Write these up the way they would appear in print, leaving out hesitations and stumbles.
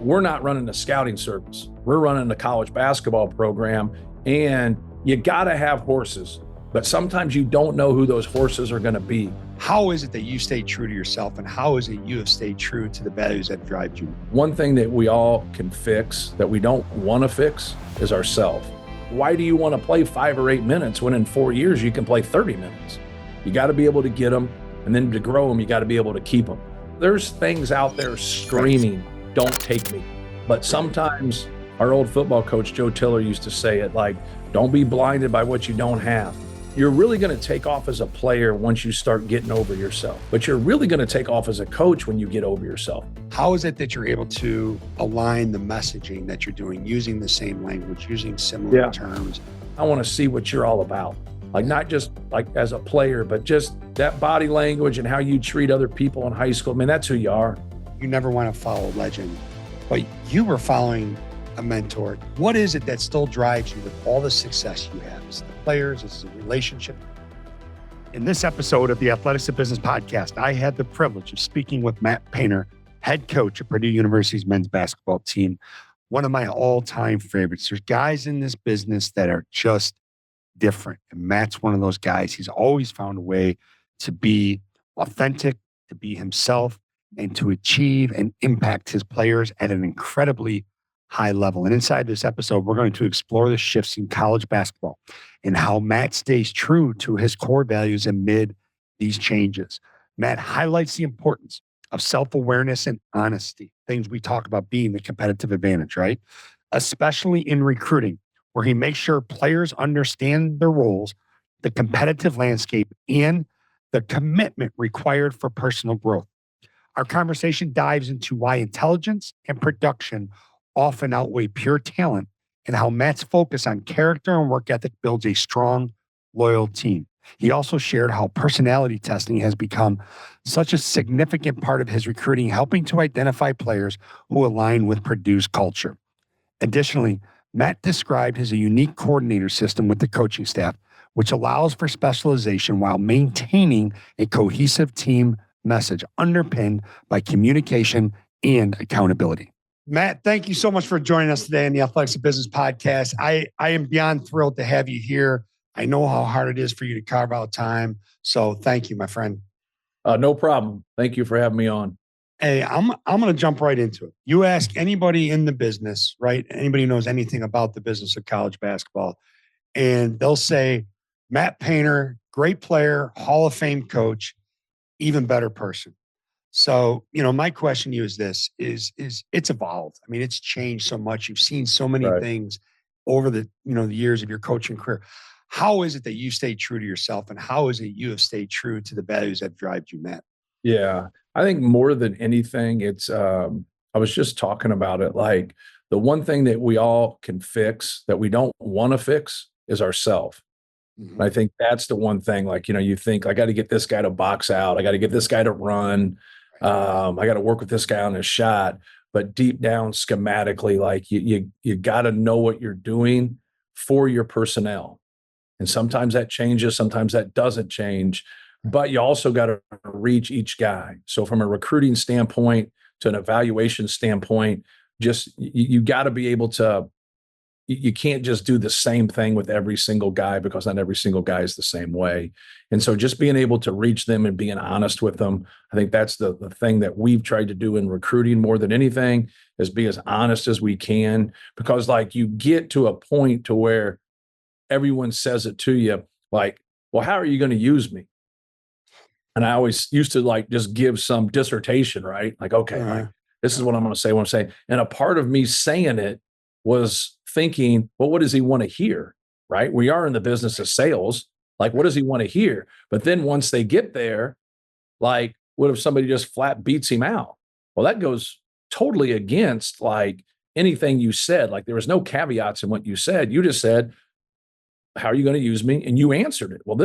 we're not running a scouting service. We're running a college basketball program, and you got to have horses, but sometimes you don't know who those horses are going to be. How is it that you stay true to yourself, and how is it you have stayed true to the values that drive you? One thing that we all can fix that we don't want to fix is ourselves. Why do you want to play 5 or 8 minutes when in 4 years you can play 30 minutes? You got to be able to get them, and then to grow them, you got to be able to keep them. There's things out there screaming, don't take me. But sometimes our old football coach, Joe Tiller, used to say it like, don't be blinded by what you don't have. You're really going to take off as a player once you start getting over yourself, but you're really going to take off as a coach when you get over yourself. How is it that you're able to align the messaging that you're doing, using the same language, using similar terms? I want to see what you're all about. Like not just like as a player, but just that body language and how you treat other people in high school. I mean, that's who you are. You never want to follow legend, but you were following a mentor. What is it that still drives you with all the success you have? Is it the players? Is it the relationship? In this episode of the Athletics of Business podcast, I had the privilege of speaking with Matt Painter, head coach of Purdue University's men's basketball team. One of my all-time favorites. There's guys in this business that are just different. And Matt's one of those guys. He's always found a way to be authentic, to be himself, and to achieve and impact his players at an incredibly high level. And inside this episode, we're going to explore the shifts in college basketball and how Matt stays true to his core values amid these changes. Matt highlights the importance of self-awareness and honesty, things we talk about being the competitive advantage, right? Especially in recruiting, where he makes sure players understand their roles, the competitive landscape, and the commitment required for personal growth. Our conversation dives into why intelligence and production often outweigh pure talent and how Matt's focus on character and work ethic builds a strong, loyal team. He also shared how personality testing has become such a significant part of his recruiting, helping to identify players who align with Purdue's culture. Additionally, Matt described his unique coordinator system with the coaching staff, which allows for specialization while maintaining a cohesive team message underpinned by communication and accountability. Matt, thank you so much for joining us today in the Athletics of Business podcast. I am beyond thrilled to have you here. I know how hard it is for you to carve out time. So thank you, my friend. No problem. Thank you for having me on. Hey, I'm going to jump right into it. You ask anybody in the business, right? Anybody who knows anything about the business of college basketball, and they'll say, Matt Painter, great player, Hall of Fame coach, even better person. So, my question to you is this, is it's evolved. I mean, it's changed so much. You've seen so many things over the years of your coaching career. How is it that you stay true to yourself, and how is it you have stayed true to the values that drive you, Matt? Yeah, I think more than anything, it's, I was just talking about it. Like the one thing that we all can fix that we don't want to fix is ourselves. Mm-hmm. I think that's the one thing, like, you think I got to get this guy to box out. I got to get this guy to run. I got to work with this guy on his shot, but deep down schematically, like you got to know what you're doing for your personnel. And sometimes that changes, sometimes that doesn't change, but you also got to reach each guy. So from a recruiting standpoint to an evaluation standpoint, just you got to be able to, you can't just do the same thing with every single guy because not every single guy is the same way. And so just being able to reach them and being honest with them, I think that's the thing that we've tried to do in recruiting more than anything, is be as honest as we can, because like you get to a point to where everyone says it to you, like, well, how are you going to use me? And I always used to like just give some dissertation, right? Like, okay, like, this is what I'm going to say, what I'm saying. And a part of me saying it was thinking, well, what does he want to hear? Right? We are in the business of sales. Like, what does he want to hear? But then once they get there, like, what if somebody just flat beats him out? Well, that goes totally against like anything you said. Like there was no caveats in what you said. You just said, how are you going to use me? And you answered it. Well,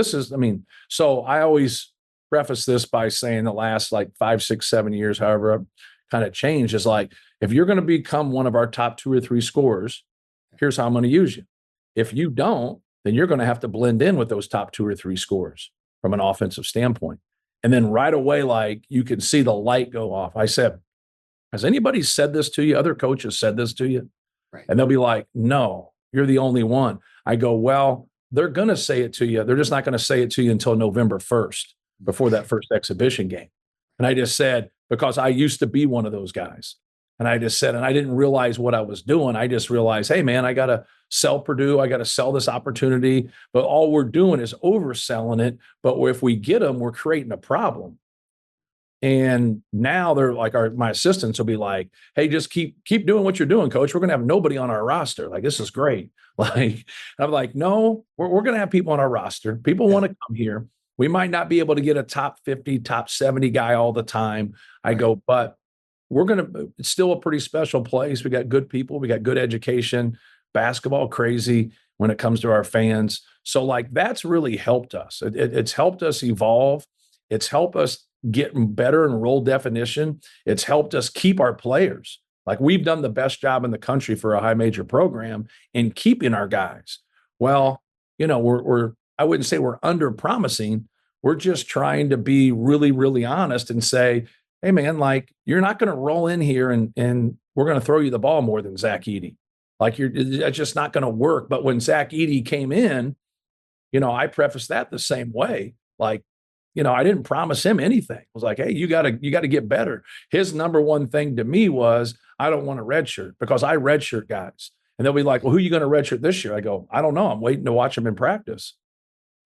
so I always preface this by saying the last like 5, 6, 7 years, however I've kind of changed, is like, if you're going to become one of our top 2 or 3 scorers, here's how I'm going to use you. If you don't, then you're going to have to blend in with those top 2 or 3 scorers from an offensive standpoint. And then right away, like you can see the light go off. I said, has anybody said this to you? Other coaches said this to you? Right. And they'll be like, no, you're the only one. I go, well, they're going to say it to you. They're just not going to say it to you until November 1st, before that first exhibition game. And I just said, because I used to be one of those guys. And I just said, and I didn't realize what I was doing. I just realized, hey, man, I got to sell Purdue. I got to sell this opportunity. But all we're doing is overselling it. But if we get them, we're creating a problem. And now they're like, my assistants will be like, hey, just keep doing what you're doing, coach. We're going to have nobody on our roster. Like, this is great. Like, I'm like, no, we're going to have people on our roster. People want to come here. We might not be able to get a top 50, top 70 guy all the time. I go, but it's still a pretty special place. We got good people. We got good education, basketball crazy when it comes to our fans. So like, that's really helped us. It's helped us evolve. It's helped us get better in role definition. It's helped us keep our players. Like, we've done the best job in the country for a high major program in keeping our guys. Well, I wouldn't say we're under promising. We're just trying to be really, really honest and say, hey man, like, you're not going to roll in here and we're going to throw you the ball more than Zach Edey. Like, that's just not going to work. But when Zach Edey came in, I prefaced that the same way. Like, I didn't promise him anything. I was like, hey, you got to get better. His number one thing to me was, I don't want a redshirt, because I redshirt guys. And they'll be like, well, who are you going to redshirt this year? I go, I don't know. I'm waiting to watch them in practice.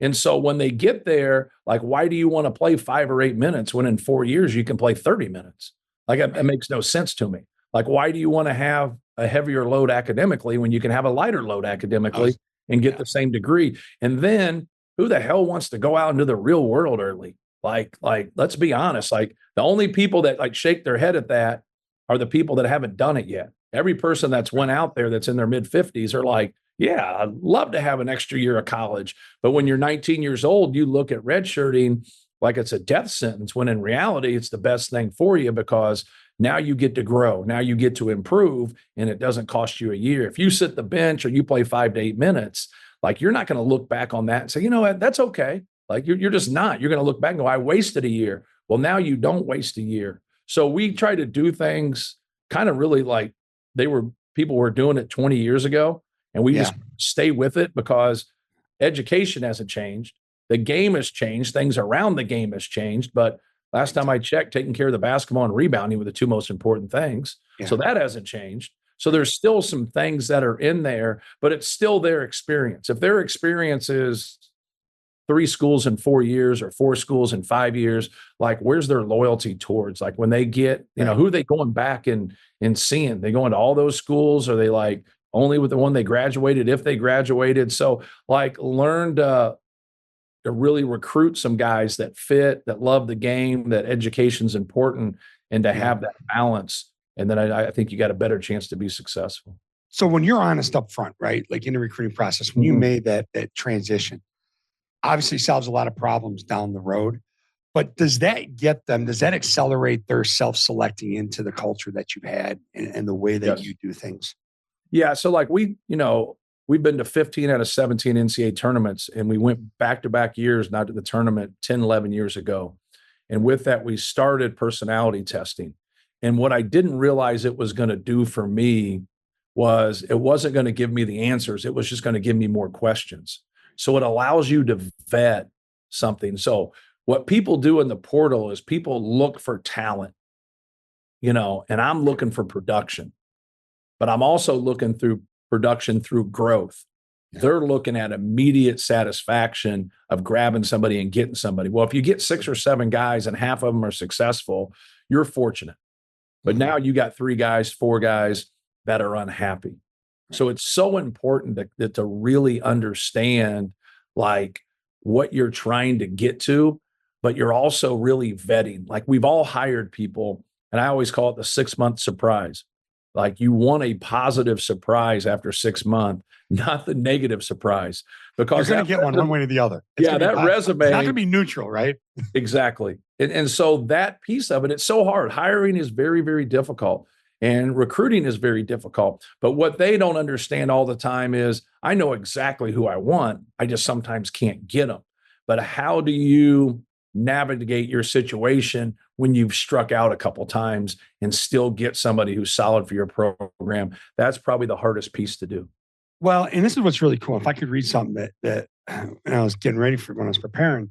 And so when they get there, like, why do you want to play 5 or 8 minutes when in 4 years you can play 30 minutes? Like, it makes no sense to me. Like, why do you want to have a heavier load academically when you can have a lighter load academically and get the same degree? And then who the hell wants to go out into the real world early? Like, let's be honest. Like, the only people that like shake their head at that are the people that haven't done it yet. Every person that's went out there that's in their mid 50s are like, yeah, I'd love to have an extra year of college. But when you're 19 years old, you look at redshirting like it's a death sentence, when in reality, it's the best thing for you, because now you get to grow. Now you get to improve, and it doesn't cost you a year. If you sit the bench or you play 5 to 8 minutes, like, you're not going to look back on that and say, you know what, that's okay. Like, you're just not. You're going to look back and go, I wasted a year. Well, now you don't waste a year. So we try to do things kind of really like people were doing it 20 years ago. And we just stay with it, because education hasn't changed. The game has changed. Things around the game has changed. But last time I checked, taking care of the basketball and rebounding were the two most important things. Yeah. So that hasn't changed. So there's still some things that are in there, but it's still their experience. If their experience is 3 schools in 4 years or 4 schools in 5 years, like, where's their loyalty towards? Like, when they get, who are they going back and seeing? They going to all those schools? Or are they like only with the one they graduated, if they graduated? So like, learn to really recruit some guys that fit, that love the game, that education's important, and to have that balance. And then I think you got a better chance to be successful. So when you're honest up front, right? Like, in the recruiting process, when you made that transition, obviously solves a lot of problems down the road, but does that accelerate their self-selecting into the culture that you've had and the way that you do things? Yeah. So like, we've been to 15 out of 17 NCAA tournaments, and we went back-to-back years, not to the tournament, 10, 11 years ago. And with that, we started personality testing. And what I didn't realize it was going to do for me was, it wasn't going to give me the answers. It was just going to give me more questions. So it allows you to vet something. So what people do in the portal is people look for talent, and I'm looking for production, but I'm also looking through production through growth. They're looking at immediate satisfaction of grabbing somebody and getting somebody. Well, if you get 6 or 7 guys and half of them are successful, you're fortunate. But now you got 3 guys, 4 guys that are unhappy. So it's so important to really understand like what you're trying to get to, but you're also really vetting. Like, we've all hired people, and I always call it the 6-month surprise. Like, you want a positive surprise after 6 months, not the negative surprise, because you're going to get one way or the other. That resume. It's not going to be neutral, right? Exactly. And so that piece of it, it's so hard. Hiring is very, very difficult, and recruiting is very difficult. But what they don't understand all the time is, I know exactly who I want. I just sometimes can't get them. But how do you navigate your situation when you've struck out a couple times and still get somebody who's solid for your program. That's probably the hardest piece to do. Well, and this is what's really cool. If I could read something that when I was getting ready for when I was preparing,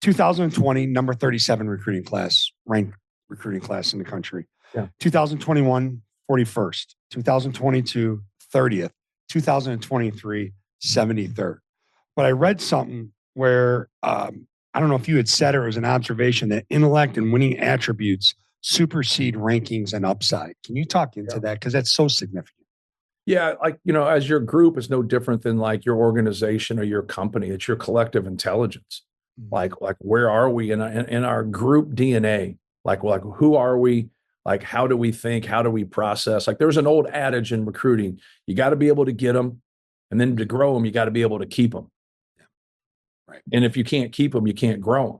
2020, number 37 recruiting class, ranked recruiting class in the country. Yeah. 2021, 41st. 2022, 30th. 2023, 73rd. But I read something where I don't know if you had said or it was an observation that intellect and winning attributes supersede rankings and upside. Can you talk into that? Because that's so significant. Yeah, like, as your group is no different than like your organization or your company. It's your collective intelligence. Like where are we in our group DNA? Like who are we? Like, how do we think? How do we process? Like, there's an old adage in recruiting: you got to be able to get them, and then to grow them, you got to be able to keep them. Right. And if you can't keep them, you can't grow them.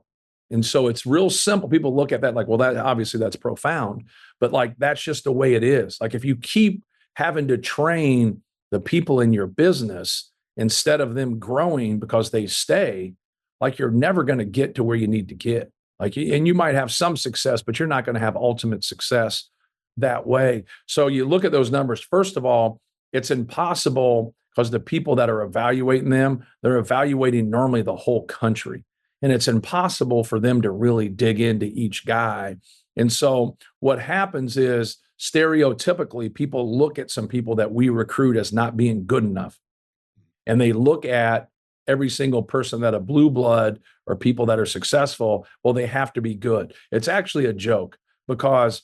And so it's real simple. People look at that like, well, that obviously that's profound, but like that's just the way it is. Like if you keep having to train the people in your business instead of them growing because they stay, like you're never going to get to where you need to get. Like, and you might have some success, but you're not going to have ultimate success that way. So you look at those numbers. First of all, it's impossible because the people that are evaluating them, they're evaluating normally the whole country. And it's impossible for them to really dig into each guy. And so what happens is stereotypically, people look at some people that we recruit as not being good enough. And they look at every single person that a blue blood or people that are successful, well, they have to be good. It's actually a joke because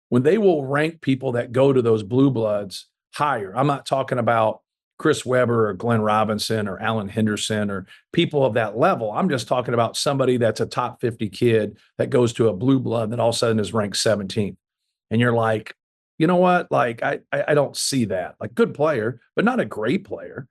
when they will rank people that go to those blue bloods higher, I'm not talking about Chris Webber or Glenn Robinson or Alan Henderson or people of that level. I'm just talking about somebody that's a top 50 kid that goes to a blue blood that all of a sudden is ranked 17th. And you're like, you know what? Like, I don't see that. Like, good player, but not a great player.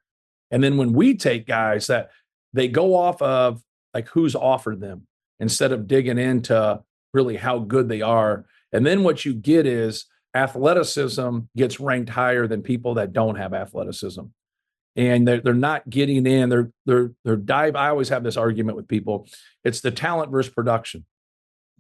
And then when we take guys that they go off of like who's offered them instead of digging into really how good they are. And then what you get is athleticism gets ranked higher than people that don't have athleticism. And they're not getting in. They're dive. I always have this argument with people. It's the talent versus production.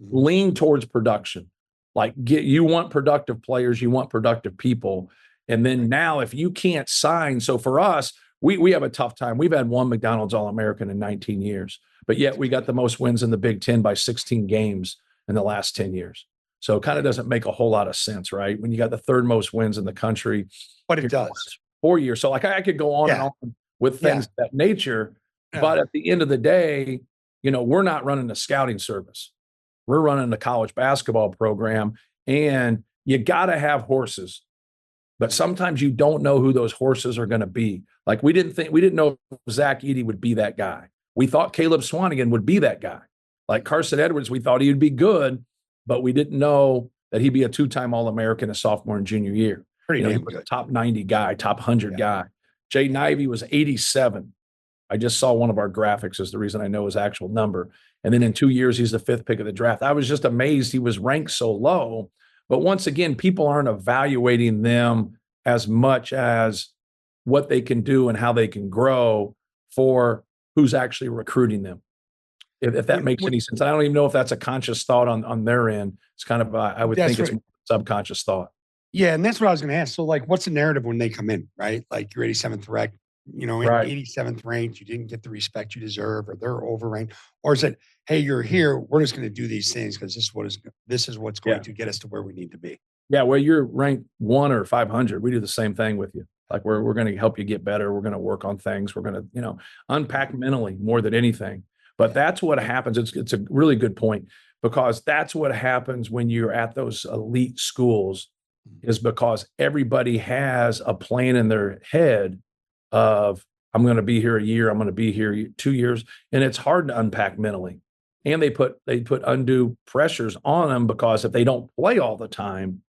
Lean towards production. Like you want productive players, you want productive people. And then now if you can't sign, so for us, we have a tough time. We've had one McDonald's All-American in 19 years, but yet we got the most wins in the Big Ten by 16 games in the last 10 years. So it kind of doesn't make a whole lot of sense, right? When you got the third most wins in the country. But it does. 4 years. So like I could go on and on with things of that nature, but at the end of the day, we're not running a scouting service. We're running a college basketball program, and you got to have horses. But sometimes you don't know who those horses are going to be. Like we didn't know Zach Edey would be that guy. We thought Caleb Swanigan would be that guy. Like Carson Edwards, we thought he'd be good, but we didn't know that he'd be a two-time All-American a sophomore and junior year. Pretty he was a top 90 guy, top 100 guy. Jay Ivey was 87. I just saw one of our graphics is the reason I know his actual number. And then in 2 years, he's the 5th pick of the draft. I was just amazed he was ranked so low. But once again, people aren't evaluating them as much as what they can do and how they can grow for who's actually recruiting them. If that makes any sense. I don't even know if that's a conscious thought on their end. It's kind of, I would think it's subconscious thought. Yeah. And that's what I was going to ask. So like, what's the narrative when they come in, right? Like you're 87th ranked, 87th ranked, you didn't get the respect you deserve, or they're overranked, or is it, hey, you're here, we're just going to do these things because this is what's going to get us to where we need to be. Yeah, well, you're ranked 1 or 500. We do the same thing with you. Like we're going to help you get better. We're going to work on things. We're going to, unpack mentally more than anything. But that's what happens. It's a really good point, because that's what happens when you're at those elite schools, is because everybody has a plan in their head of, I'm going to be here a year, I'm going to be here 2 years, and it's hard to unpack mentally. And they put undue pressures on them, because if they don't play all the time,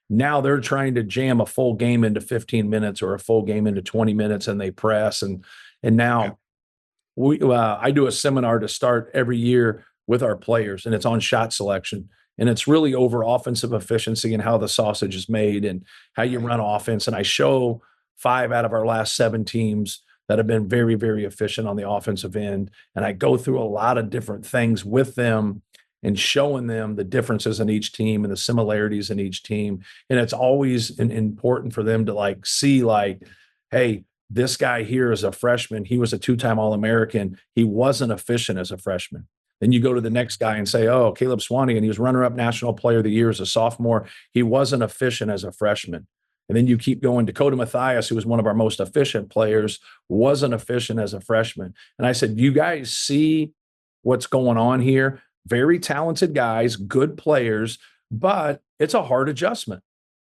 now they're trying to jam a full game into 15 minutes or a full game into 20 minutes, and they press. And now I do a seminar to start every year with our players, and it's on shot selection. And it's really over offensive efficiency and how the sausage is made and how you run offense. And I show 5 out of our last 7 teams that have been very, very efficient on the offensive end. And I go through a lot of different things with them and showing them the differences in each team and the similarities in each team. And it's always important for them to like see like, hey, this guy here is a freshman. He was a two-time All-American. He wasn't efficient as a freshman. Then you go to the next guy and say, oh, Caleb Swanigan, he was runner-up National Player of the Year as a sophomore. He wasn't efficient as a freshman. And then you keep going. Dakota Mathias, who was one of our most efficient players, wasn't efficient as a freshman. And I said, you guys see what's going on here? Very talented guys, good players, but it's a hard adjustment.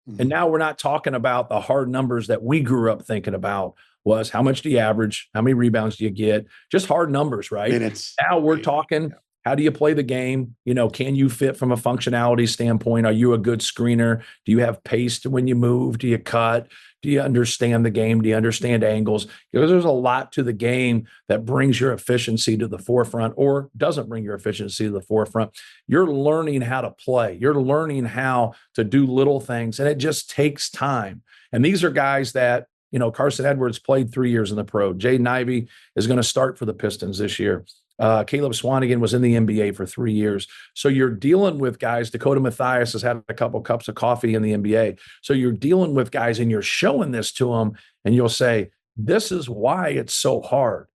Mm-hmm. And now we're not talking about the hard numbers that we grew up thinking about was how much do you average? How many rebounds do you get? Just hard numbers, right? Now we're talking, how do you play the game? You know, can you fit from a functionality standpoint? Are you a good screener? Do you have pace when you move? Do you cut? Do you understand the game? Do you understand angles? Because there's a lot to the game that brings your efficiency to the forefront or doesn't bring your efficiency to the forefront. You're learning how to play. You're learning how to do little things, and it just takes time. And these are guys that, you know, Carson Edwards played 3 years in the pro. Jaden Ivey is going to start for the Pistons this year. Caleb Swanigan was in the NBA for 3 years. So you're dealing with guys. Dakota Mathias has had a couple cups of coffee in the NBA. So you're dealing with guys and you're showing this to them and you'll say, this is why it's so hard,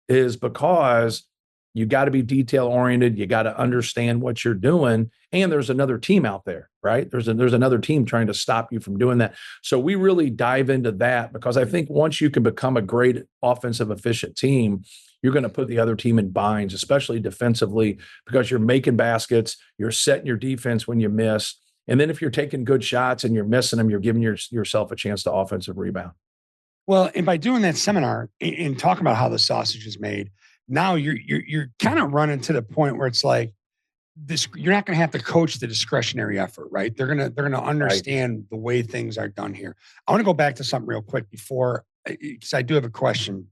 is because you got to be detail oriented. You got to understand what you're doing. And there's another team out there, right? There's another team trying to stop you from doing that. So we really dive into that because I think once you can become a great offensive efficient team, you're going to put the other team in binds, especially defensively, because you're making baskets, you're setting your defense when you miss. And then if you're taking good shots and you're missing them, you're giving yourself a chance to offensive rebound. Well, and by doing that seminar and talking about how the sausage is made, now you're kind of running to the point where it's like this, you're not going to have to coach the discretionary effort, right? They're going to understand the way things are done here. I want to go back to something real quick before, because I do have a question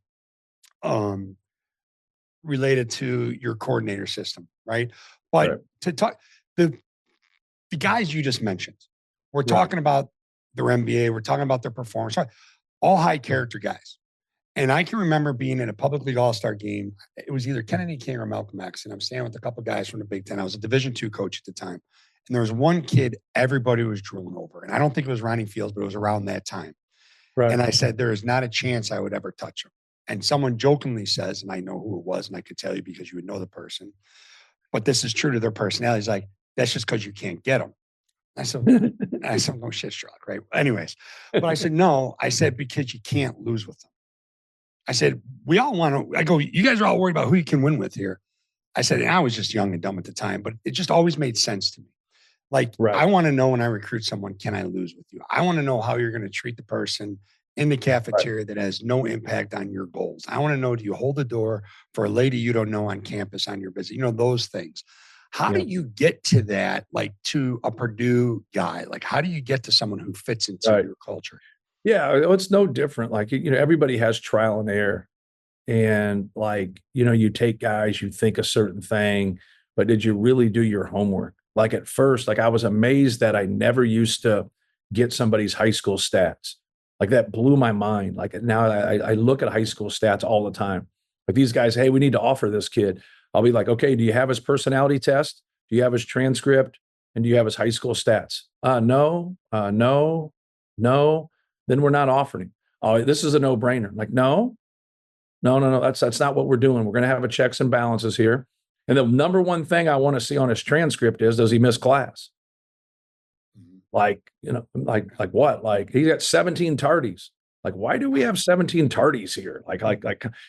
related to your coordinator system, right? But to talk, the guys you just mentioned, we're talking about their MBA, we're talking about their performance, all high character guys. And I can remember being in a public league all-star game. It was either Kennedy King or Malcolm X. And I'm standing with a couple of guys from the Big Ten. I was a Division II coach at the time. And there was one kid everybody was drooling over. And I don't think it was Ronnie Fields, but it was around that time. Right. And I said, there is not a chance I would ever touch him. And someone jokingly says, and I know who it was, and I could tell you because you would know the person, but this is true to their personality. He's like, that's just because you can't get them. I said, no shit, Sherlock, right? Anyways, but I said, no. I said, because you can't lose with them. I said, we all want to, I go, you guys are all worried about who you can win with here. I said, and I was just young and dumb at the time, but it just always made sense to me. Like, I want to know when I recruit someone, can I lose with you? I want to know how you're going to treat the person in the cafeteria that has no impact on your goals. I want to know, do you hold the door for a lady you don't know on campus on your visit? You know, those things. How do you get to that, like to a Purdue guy? Like, how do you get to someone who fits into your culture? Yeah, it's no different. Like, you know, everybody has trial and error. And like, you know, you take guys, you think a certain thing, but did you really do your homework? Like at first, like I was amazed that I never used to get somebody's high school stats. Like that blew my mind. Like now I look at high school stats all the time. Like these guys, hey, we need to offer this kid. I'll be like, okay, do you have his personality test? Do you have his transcript? And do you have his high school stats? No. Then we're not offering him. Oh, this is a no-brainer. Like, no. That's not what we're doing. We're going to have a checks and balances here. And the number one thing I want to see on his transcript is, does he miss class? Like, you know, like what? Like he's got 17 tardies. Like, why do we have 17 tardies here? Like,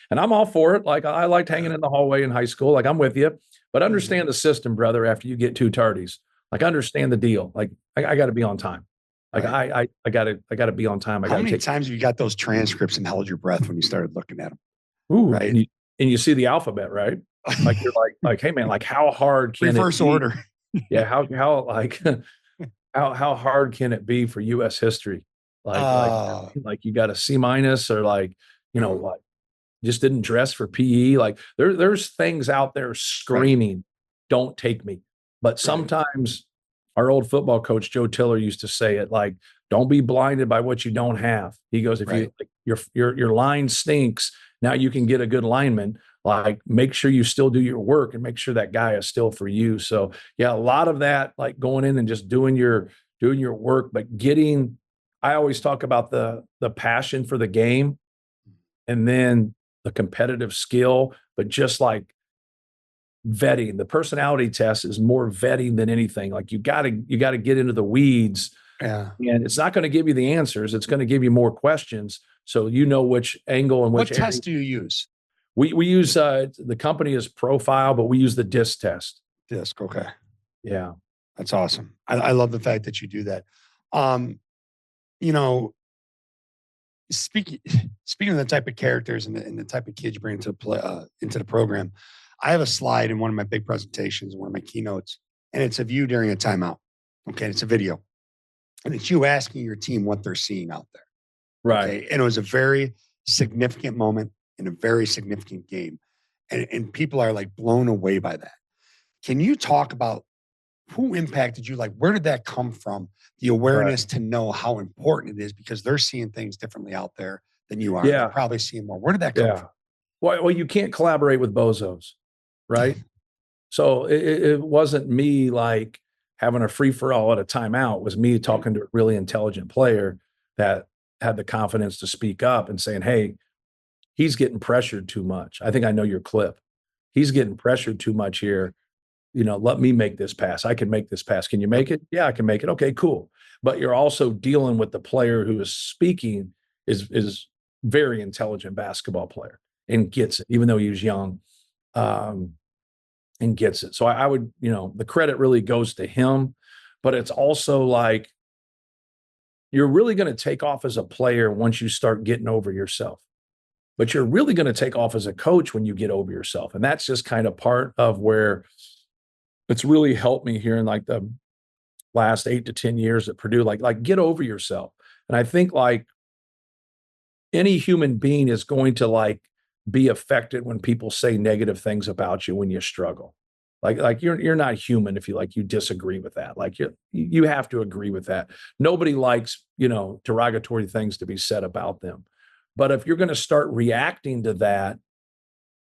and I'm all for it. Like I liked hanging in the hallway in high school. Like I'm with you, but understand the system, brother. After you get 2 tardies, like understand the deal. Like I got to be on time. Like I got to be on time. How many times have you got those transcripts and held your breath when you started looking at them? Ooh, right. And you see the alphabet, right? Like you're like, hey man, like how hard can reverse it be? order? Yeah. How like how hard can it be for U.S. history? Like you got a C- or like, you know what? Just didn't dress for PE. Like there's things out there screaming, don't take me. But sometimes our old football coach, Joe Tiller, used to say it like, don't be blinded by what you don't have. He goes, if you like, your line stinks Now you can get a good lineman. Like, make sure you still do your work and make sure that guy is still for you. So yeah, a lot of that, like going in and just doing your work, but getting, I always talk about the passion for the game and then the competitive skill, but just like vetting. The personality test is more vetting than anything. Like you got to get into the weeds. Yeah. And it's not going to give you the answers. It's going to give you more questions. So you know which angle and which What test do you use? We use the company is Profile, but we use the DISC test. DISC. Okay. Yeah. That's awesome. I love the fact that you do that. You know, speaking of the type of characters and the type of kids you bring into the program, I have a slide in one of my big presentations, one of my keynotes, and it's of you during a timeout. Okay. It's a video. And it's you asking your team what they're seeing out there. Right. Okay? And it was a very significant moment in a very significant game. And people are like blown away by that. Can you talk about who impacted you? Like, where did that come from? The awareness to know how important it is, because they're seeing things differently out there than you are. Yeah. They're probably seeing more. Where did that come from? Well, you can't collaborate with bozos, right? So it wasn't me like having a free for all at a timeout. It was me talking to a really intelligent player that had the confidence to speak up and saying, hey, he's getting pressured too much. I think I know your clip. He's getting pressured too much here. You know, let me make this pass. I can make this pass. Can you make it? Yeah, I can make it. Okay, cool. But you're also dealing with the player who is speaking is very intelligent basketball player and gets it, even though he was young, and gets it. So I would, the credit really goes to him, but it's also like you're really going to take off as a player once you start getting over yourself. But you're really going to take off as a coach when you get over yourself. And that's just kind of part of where it's really helped me here in like the last 8 to 10 years at Purdue, like get over yourself. And I think like any human being is going to like be affected when people say negative things about you when you struggle. Like you're not human if you disagree with that. Like you have to agree with that. Nobody likes, derogatory things to be said about them. But if you're going to start reacting to that,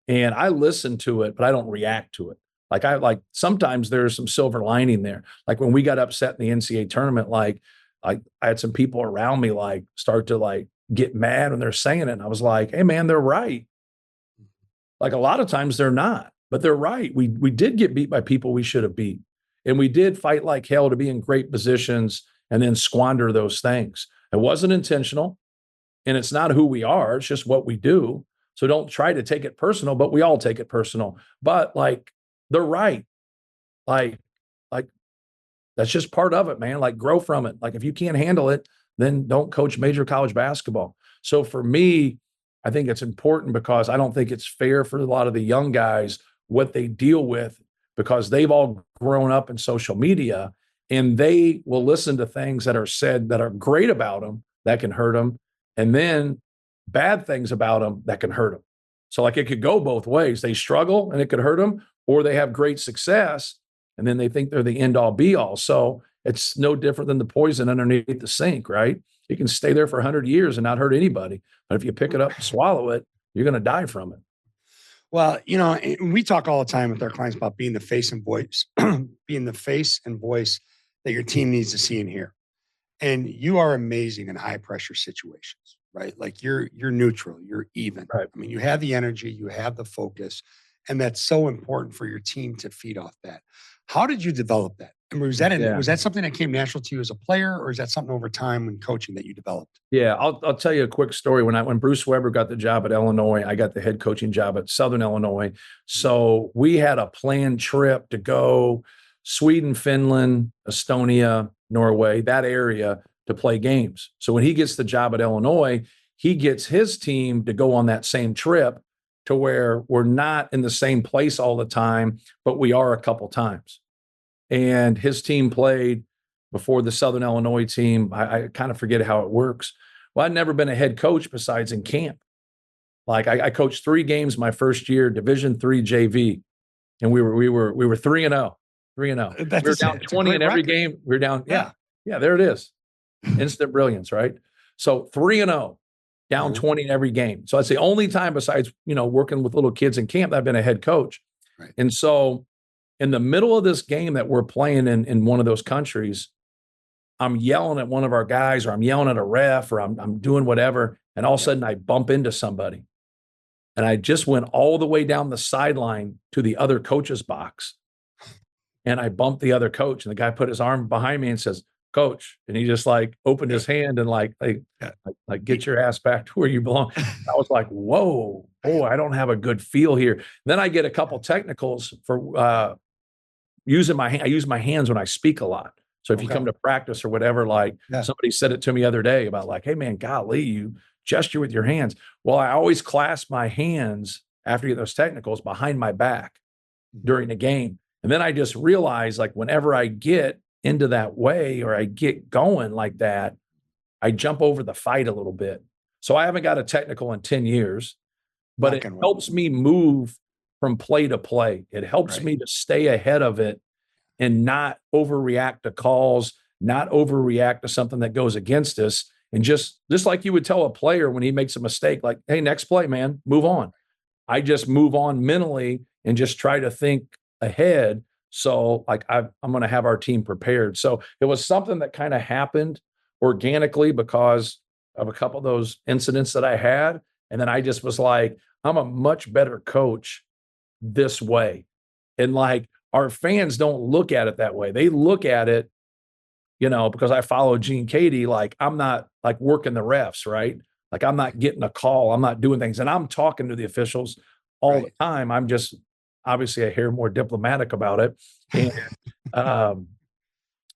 and I listen to it, but I don't react to it. Like sometimes there's some silver lining there. Like when we got upset in the NCAA tournament, like I had some people around me like start to like get mad when they're saying it. And I was like, hey man, they're right. Like a lot of times they're not, but they're right. We did get beat by people we should have beat. And we did fight like hell to be in great positions and then squander those things. It wasn't intentional. And it's not who we are. It's just what we do. So don't try to take it personal, but we all take it personal. But like, they're right. Like that's just part of it, man. Like grow from it. Like if you can't handle it, then don't coach major college basketball. So for me, I think it's important because I don't think it's fair for a lot of the young guys what they deal with, because they've all grown up in social media and they will listen to things that are said that are great about them that can hurt them, and then bad things about them that can hurt them. So like it could go both ways. They struggle and it could hurt them, or they have great success and then they think they're the end all be all. So it's no different than the poison underneath the sink, right? You can stay there for 100 years and not hurt anybody. But if you pick it up and swallow it, you're going to die from it. Well, we talk all the time with our clients about being the face and voice, being the face and voice that your team needs to see and hear. And you are amazing in high pressure situations, right? Like you're neutral, you're even. Right. I mean, you have the energy, you have the focus, and that's so important for your team to feed off that. How did you develop that? And was that something that came natural to you as a player, or is that something over time when coaching that you developed? Yeah, I'll tell you a quick story. When Bruce Weber got the job at Illinois, I got the head coaching job at Southern Illinois. So we had a planned trip to go Sweden, Finland, Estonia, Norway, that area to play games. So when he gets the job at Illinois, he gets his team to go on that same trip to where we're not in the same place all the time, but we are a couple times. And his team played before the Southern Illinois team. I kind of forget how it works. Well, I'd never been a head coach besides in camp. Like I coached 3 games my first year, Division III JV, and we were 3-0, 3-0. We were down 20 in every game. We were down, yeah, there it is, instant brilliance, right? So 3-0, down 20 in every game. So that's the only time besides, working with little kids in camp that I've been a head coach. Right. And so in the middle of this game that we're playing in one of those countries, I'm yelling at one of our guys, or I'm yelling at a ref, or I'm doing whatever. And all of a sudden I bump into somebody. And I just went all the way down the sideline to the other coach's box. And I bumped the other coach, and the guy put his arm behind me and says, "Coach." And he just opened his hand and get your ass back to where you belong. I was like, whoa, I don't have a good feel here. Then I get a couple technicals for using my hand. I use my hands when I speak a lot. So if you come to practice or whatever, somebody said it to me the other day about hey man, golly, you gesture with your hands. Well, I always clasp my hands after you get those technicals behind my back during the game. And then I just realized whenever I get into that way, or I get going like that, I jump over the fight a little bit. So I haven't got a technical in 10 years, but it helps me move from play to play. It helps me to stay ahead of it and not overreact to calls, not overreact to something that goes against us. And just like you would tell a player when he makes a mistake, hey, next play, man, move on. I just move on mentally and just try to think ahead. So I'm going to have our team prepared. So it was something that kind of happened organically because of a couple of those incidents that I had. And then I just was I'm a much better coach this way. And our fans don't look at it that way. They look at it, because I follow Gene Katie, I'm not working the refs, right? I'm not getting a call. I'm not doing things. And I'm talking to the officials all the time. I'm just obviously I hear more diplomatic about it. And,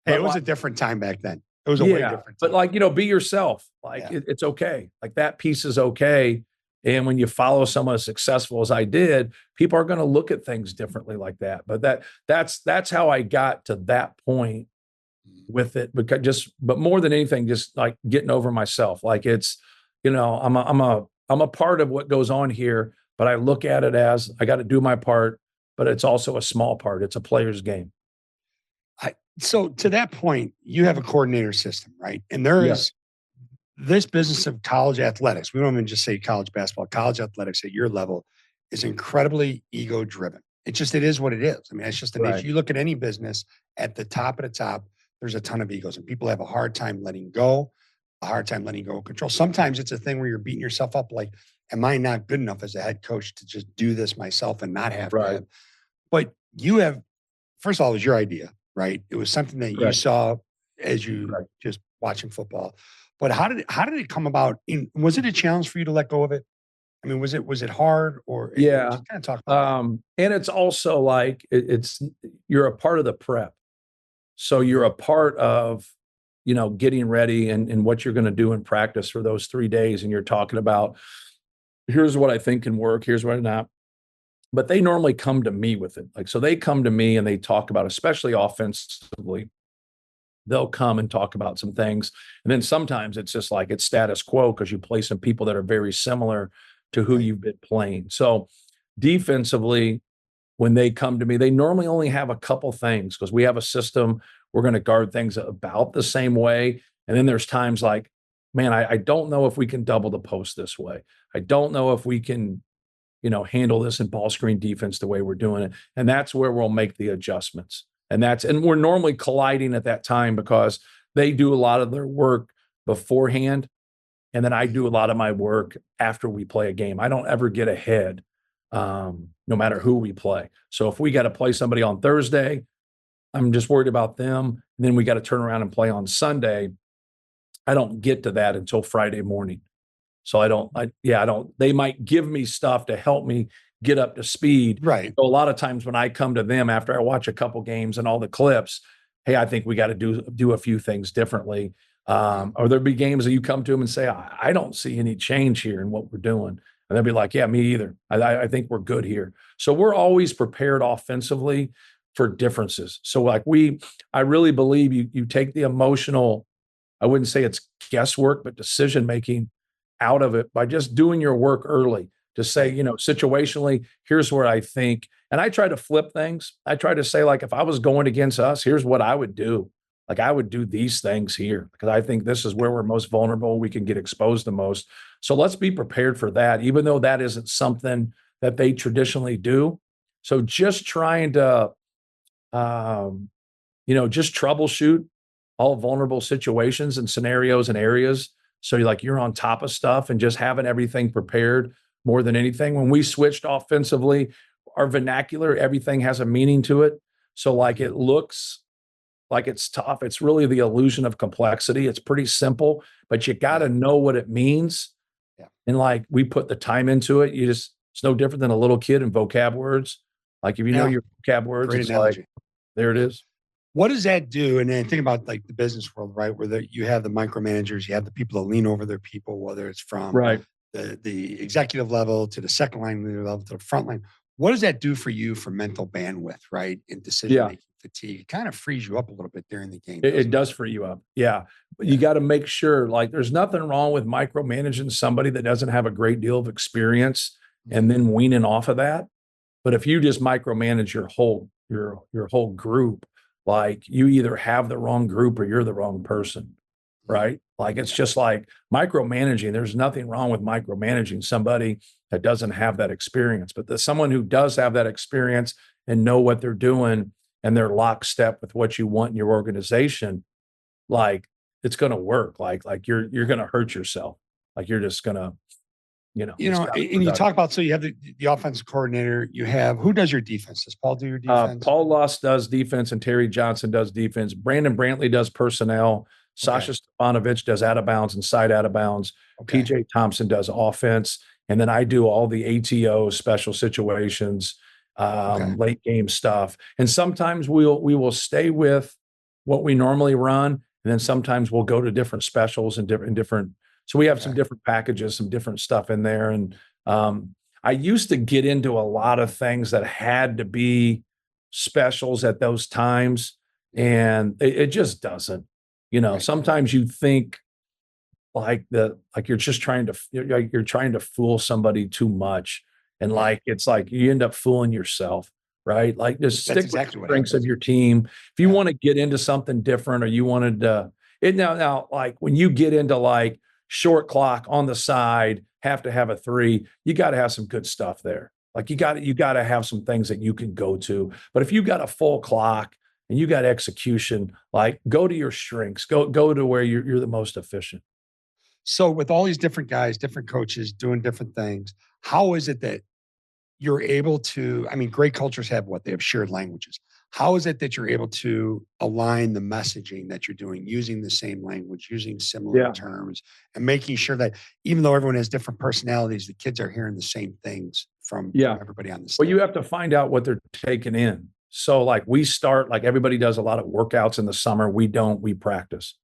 hey, it was a different time back then. It was a way different time. But be yourself. It's okay. That piece is okay. And when you follow someone as successful as I did, people are going to look at things differently like that. But that's how I got to that point with it. But more than anything, just getting over myself. It's, I'm a part of what goes on here, but I look at it as I got to do my part, but it's also a small part. It's a player's game. So to that point, you have a coordinator system, right? And there is this business of college athletics. We don't even just say college basketball. College athletics at your level is incredibly ego driven. It is what it is. I mean, it's just an issue. You look at any business at the top of the top, there's a ton of egos, and people have a hard time letting go, of control. Sometimes it's a thing where you're beating yourself up am I not good enough as a head coach to just do this myself and not have to have? But you have, first of all, it was your idea, right? It was something that you saw as you just watching football. But how did it come about? Was it a challenge for you to let go of it? I mean, was it hard or just kind of talk about that? And it's also you're a part of the prep. So you're a part of, getting ready and what you're going to do in practice for those 3 days. And you're talking about, here's what I think can work, here's what not. But they normally come to me with it. So they come to me and they talk about, especially offensively, they'll come and talk about some things. And then sometimes it's just it's status quo because you play some people that are very similar to who you've been playing. So defensively, when they come to me, they normally only have a couple things because we have a system. We're going to guard things about the same way. And then there's times man, I don't know if we can double the post this way. I don't know if we can, handle this in ball screen defense the way we're doing it. And that's where we'll make the adjustments. And we're normally colliding at that time because they do a lot of their work beforehand. And then I do a lot of my work after we play a game. I don't ever get ahead, no matter who we play. So if we got to play somebody on Thursday, I'm just worried about them. And then we got to turn around and play on Sunday. I don't get to that until Friday morning. So I don't, they might give me stuff to help me get up to speed. Right. So a lot of times when I come to them after I watch a couple games and all the clips, hey, I think we got to do a few things differently. Or there'll be games that you come to them and say, I don't see any change here in what we're doing. And they'll be like, yeah, me either. I think we're good here. So we're always prepared offensively for differences. So I really believe you take the emotional, I wouldn't say it's guesswork, but decision-making out of it by just doing your work early to say, situationally, here's where I think. And I try to flip things. I try to say, if I was going against us, here's what I would do. like I would do these things here because I think this is where we're most vulnerable. We can get exposed the most. So let's be prepared for that, even though that isn't something that they traditionally do. So just trying to, just troubleshoot all vulnerable situations and scenarios and areas. So you're on top of stuff and just having everything prepared more than anything. When we switched offensively, our vernacular, everything has a meaning to it. So like it looks like it's tough. It's really the illusion of complexity. It's pretty simple, but you got to know what it means. Yeah. And like we put the time into it. It's no different than a little kid in vocab words. Like if you know your vocab words, great it's analogy. like, there it is. What does that do? And then think about like the business world, right? Where you have the micromanagers, you have the people that lean over their people, whether it's from the executive level to the second line level to the front line. What does that do for you for mental bandwidth, right? And decision-making fatigue? It kind of frees you up a little bit during the game. It does free you up. Yeah. But you got to make sure, like, there's nothing wrong with micromanaging somebody that doesn't have a great deal of experience and then weaning off of that. But if you just micromanage your whole group, like you either have the wrong group or you're the wrong person, right? Like it's just like micromanaging. There's nothing wrong with micromanaging somebody that doesn't have that experience, but someone who does have that experience and know what they're doing and they're lockstep with what you want in your organization, like it's going to work. Like you're going to hurt yourself. Like you're just going to, and you talk about, so you have the offensive coordinator, you have, who does your defense? Does Paul do your defense? Paul Luss does defense and Terry Johnson does defense. Brandon Brantley does personnel. Sasha Stefanovic does out of bounds and side out of bounds. PJ Thompson does offense. And then I do all the ATO special situations, late game stuff. And sometimes we will stay with what we normally run. And then sometimes we'll go to different specials and different. So we have some different packages, some different stuff in there. And I used to get into a lot of things that had to be specials at those times. And it just doesn't, sometimes you think you're just trying to fool somebody too much. And like, it's like you end up fooling yourself, right? Like just stick with the strengths of your team. If you want to get into something different or you wanted to, now, like when you get into like short clock on the side, have to have a 3, you got to have some good stuff there. Like you got to have some things that you can go to. But if you got a full clock and you got execution, like go to your strengths, go to where you're the most efficient. So with all these different guys, different coaches doing different things, how is it that you're able to, great cultures have they have shared languages. How is it that you're able to align the messaging that you're doing, using the same language, using similar terms, and making sure that even though everyone has different personalities, the kids are hearing the same things from everybody on the stage? Well, you have to find out what they're taking in. So like we start, like everybody does a lot of workouts in the summer. We don't, we practice.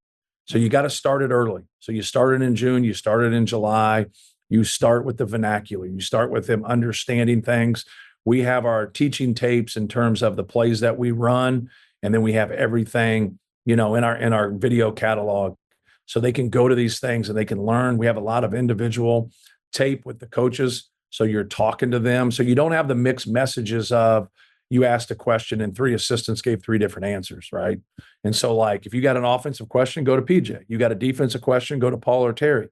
So you got to start it early. So you started in June, you started in July, you start with the vernacular, you start with them understanding things. We have our teaching tapes in terms of the plays that we run. And then we have everything, in our video catalog. So they can go to these things and they can learn. We have a lot of individual tape with the coaches. So you're talking to them. So you don't have the mixed messages of you asked a question and 3 assistants gave 3 different answers, right? And so like, if you got an offensive question, go to PJ. You got a defensive question, go to Paul or Terry.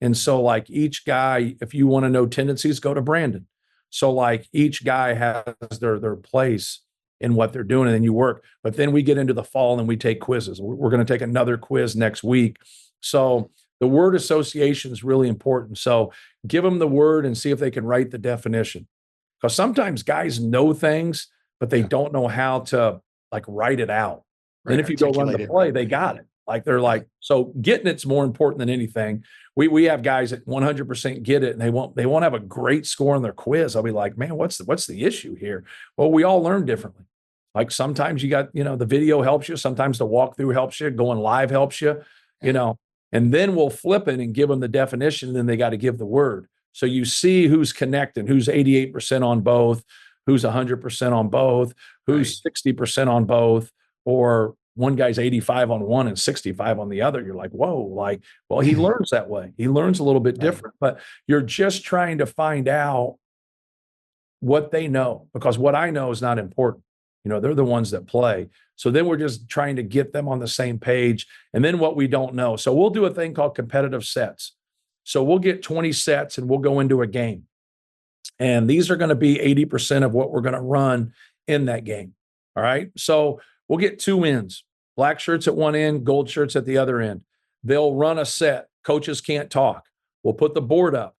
And so like each guy, if you want to know tendencies, go to Brandon. So like each guy has their place in what they're doing and then you work. But then we get into the fall and we take quizzes. We're going to take another quiz next week. So the word association is really important. So give them the word and see if they can write the definition. Because sometimes guys know things, but they don't know how to like write it out. Right, and if you go run the play, they got it. Like they're like, so getting it's more important than anything. We have guys that 100% get it and they won't have a great score on their quiz. I'll be like, man, what's the issue here? Well, we all learn differently. Like sometimes you got, the video helps you. Sometimes the walkthrough helps you. Going live helps you, and then we'll flip it and give them the definition. And then they got to give the word. So you see who's connecting, who's 88% on both, who's 100% on both, who's 60% on both, or one guy's 85 on one and 65 on the other. You're like, whoa, like, well, he learns that way. He learns a little bit different, but you're just trying to find out what they know, because what I know is not important. They're the ones that play. So then we're just trying to get them on the same page. And then what we don't know. So we'll do a thing called competitive sets. So we'll get 20 sets and we'll go into a game. And these are going to be 80% of what we're going to run in that game. All right. So we'll get 2 ends, black shirts at one end, gold shirts at the other end. They'll run a set. Coaches can't talk. We'll put the board up.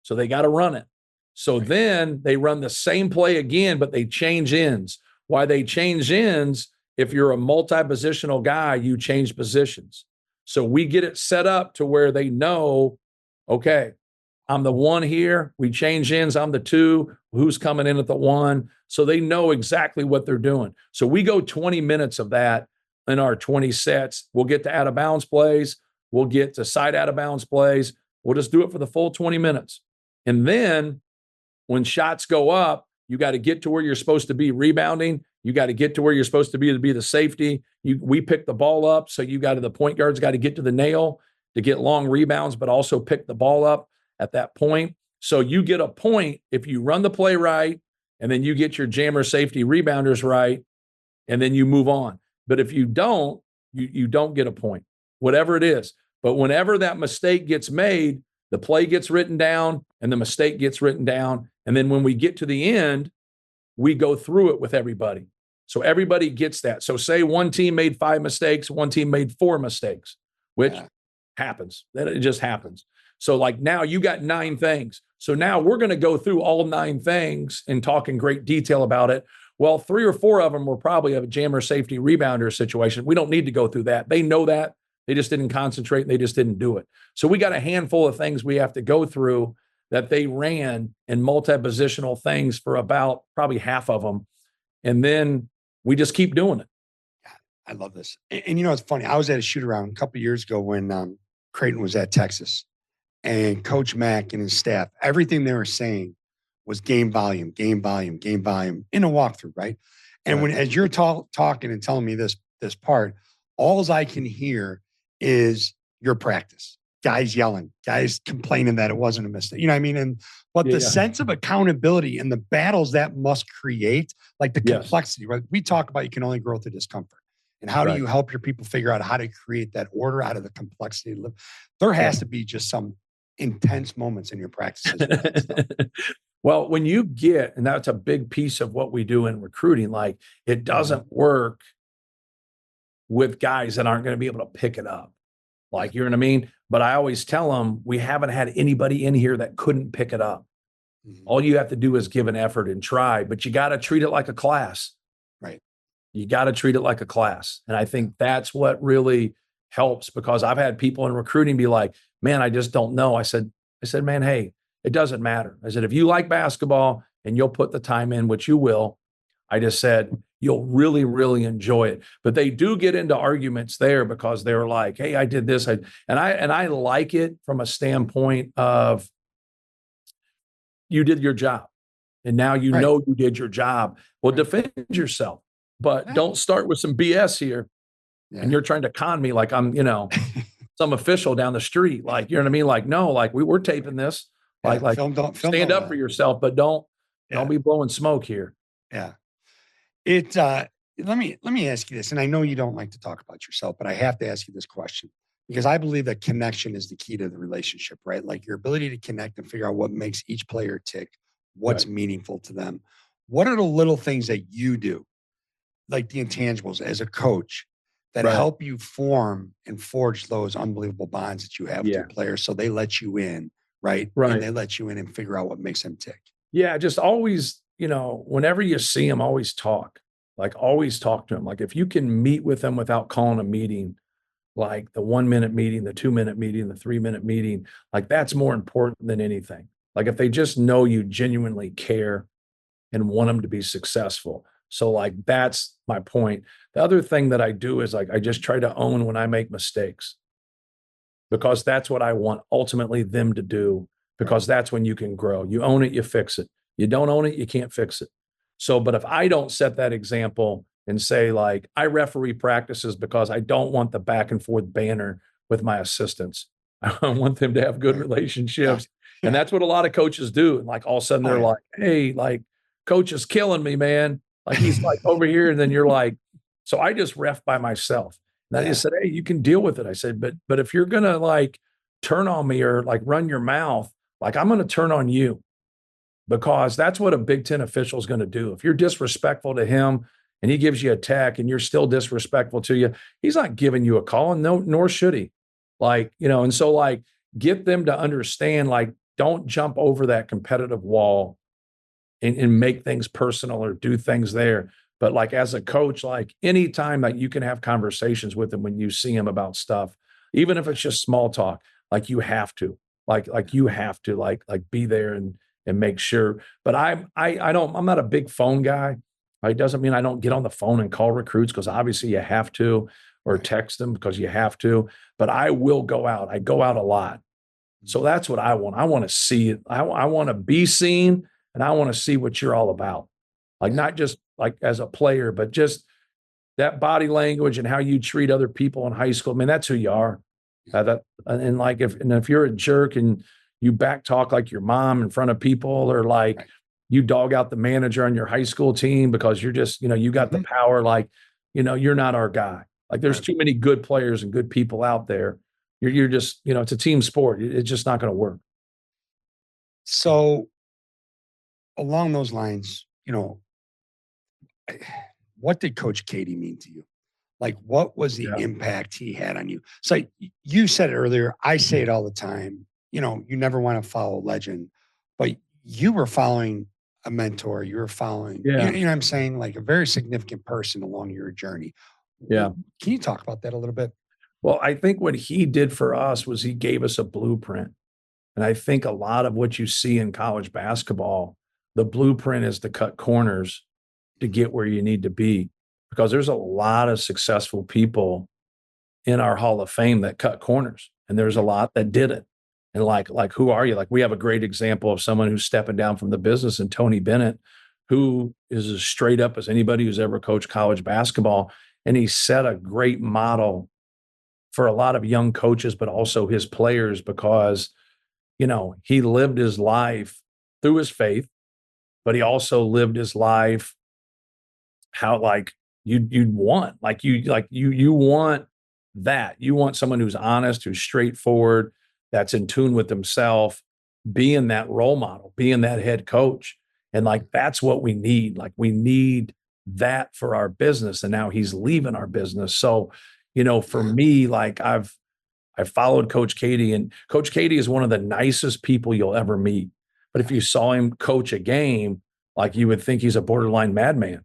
So they got to run it. So then they run the same play again, but they change ends. Why they change ends, if you're a multi-positional guy, you change positions. So we get it set up to where they know, okay, I'm the 1 here. We change ends. I'm the 2. Who's coming in at the 1? So they know exactly what they're doing. So we go 20 minutes of that in our 20 sets. We'll get to out of bounds plays. We'll get to side out of bounds plays. We'll just do it for the full 20 minutes. And then when shots go up, you got to get to where you're supposed to be rebounding. You got to get to where you're supposed to be the safety. We pick the ball up. So the point guard's got to get to the nail to get long rebounds, but also pick the ball up at that point. So you get a point if you run the play right, and then you get your jammer safety rebounders right, and then you move on. But if you don't, you don't get a point, whatever it is. But whenever that mistake gets made, the play gets written down and the mistake gets written down. And then when we get to the end, we go through it with everybody. So everybody gets that. So say one team made 5 mistakes, one team made 4 mistakes, which happens. That it just happens. So like now you got 9 things. So now we're going to go through all 9 things and talk in great detail about it. Well, 3 or 4 of them were probably a jammer safety rebounder situation. We don't need to go through that. They know that. They just didn't concentrate and they just didn't do it. So we got a handful of things we have to go through that they ran in multi-positional things for about probably half of them. And then we just keep doing it. I love this. And you know, it's funny. I was at a shoot around a couple of years ago when Creighton was at Texas, and Coach Mack and his staff, everything they were saying was game volume in a walkthrough, right? And when, as you're talking and telling me this part, all I can hear is your practice, guys yelling, guys complaining that it wasn't a mistake. You know what I mean? But the sense of accountability and the battles that must create, like the complexity, right? We talk about you can only grow through discomfort. And how do you help your people figure out how to create that order out of the complexity? There has to be just some intense moments in your practices. Well, when you get, and that's a big piece of what we do in recruiting, like it doesn't work with guys that aren't going to be able to pick it up. Like, you know what I mean? But I always tell them, we haven't had anybody in here that couldn't pick it up. All you have to do is give an effort and try, but you got to treat it like a class. Right. You got to treat it like a class. And I think that's what really helps, because I've had people in recruiting be like, man, I just don't know. I said, man, hey, it doesn't matter. I said, if you like basketball and you'll put the time in, which you will, I just said, you'll really, really enjoy it. But they do get into arguments there because they're like, hey, I did this. And I like it from a standpoint of you did your job. And now you know you did your job. Well, defend yourself, but don't start with some BS here. And you're trying to con me like I'm, some official down the street. Like, you know what I mean? Like, no, like we're taping this. Like stand up for yourself, but don't be blowing smoke here. Yeah. Let me ask you this, and I know you don't like to talk about yourself, but I have to ask you this question because I believe that connection is the key to the relationship, right? Like your ability to connect and figure out what makes each player tick, what's meaningful to them. What are the little things that you do, like the intangibles as a coach, that help you form and forge those unbelievable bonds that you have with your players so they let you in, right? And they let you in and figure out what makes them tick. Yeah, just always, whenever you see them, always talk to them. Like if you can meet with them without calling a meeting, like the 1 minute meeting, the 2 minute meeting, the 3 minute meeting, like that's more important than anything. Like if they just know you genuinely care and want them to be successful. So like, that's my point. The other thing that I do is like, I just try to own when I make mistakes, because that's what I want ultimately them to do, because that's when you can grow. You own it, you fix it. You don't own it, you can't fix it. So, but if I don't set that example and say like, I referee practices because I don't want the back and forth banner with my assistants. I want them to have good relationships. And that's what a lot of coaches do. And like all of a sudden they're like, hey, like coach is killing me, man. Like he's like over here. And then you're like, So I just ref by myself. And I Yeah. just said, hey, you can deal with it. I said, but if you're gonna like turn on me or like run your mouth, like I'm gonna turn on you, because that's what a Big Ten official is going to do. If you're disrespectful to him and he gives you a tech and you're still disrespectful to you, he's not giving you a call, and no, nor should he. Like, and so like get them to understand, like, don't jump over that competitive wall and make things personal or do things there. But like as a coach, like anytime that you can have conversations with them when you see him about stuff, even if it's just small talk, like you have to, like you have to like be there and make sure. But I'm not a big phone guy. It doesn't mean I don't get on the phone and call recruits, because obviously you have to, or text them because you have to. But I will go out. I go out a lot. So that's what I want. I want to see it. I want to be seen, and I want to see what you're all about. Like not just like as a player, but just that body language and how you treat other people in high school. I mean, that's who you are. And like if you're a jerk and you back talk like your mom in front of people, or like you dog out the manager on your high school team because you're just, you got the power, like, you're not our guy. Like there's too many good players and good people out there. You're just, it's a team sport. It's just not going to work. So along those lines, what did Coach Katie mean to you? Like, what was the impact he had on you? So you said it earlier. I say it all the time. You never want to follow a legend, but you were following a mentor. You were following, you know what I'm saying? Like a very significant person along your journey. Yeah. Can you talk about that a little bit? Well, I think what he did for us was he gave us a blueprint. And I think a lot of what you see in college basketball, the blueprint is to cut corners to get where you need to be, because there's a lot of successful people in our Hall of Fame that cut corners, and there's a lot that didn't. And like who are you? Like we have a great example of someone who's stepping down from the business, and Tony Bennett, who is as straight up as anybody who's ever coached college basketball. And he set a great model for a lot of young coaches, but also his players, because, he lived his life through his faith, but he also lived his life how like you'd want, you want that. You want someone who's honest, who's straightforward, that's in tune with himself, being that role model, being that head coach. And like, that's what we need. Like we need that for our business. And now he's leaving our business. So, for me, like I followed Coach Katie, and Coach Katie is one of the nicest people you'll ever meet. But if you saw him coach a game, like you would think he's a borderline madman.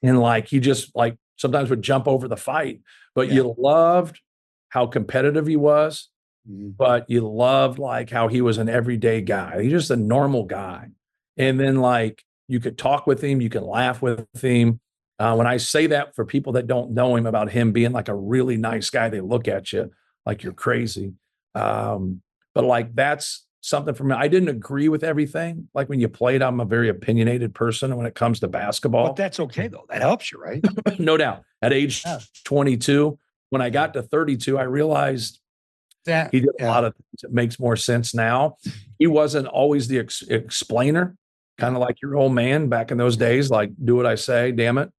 And like, he just like sometimes would jump over the fight, but you loved how competitive he was, but you loved like how he was an everyday guy. He's just a normal guy. And then like, you could talk with him, you can laugh with him. When I say that, for people that don't know him, about him being like a really nice guy, they look at you like you're crazy. But like, that's something for me. I didn't agree with everything. Like when you played, I'm a very opinionated person when it comes to basketball. But that's okay though. That helps you, right? No doubt. At age 22, when I got to 32, I realized that he did a lot of things that makes more sense now. He wasn't always the explainer, kind of like your old man back in those days, like, do what I say, damn it.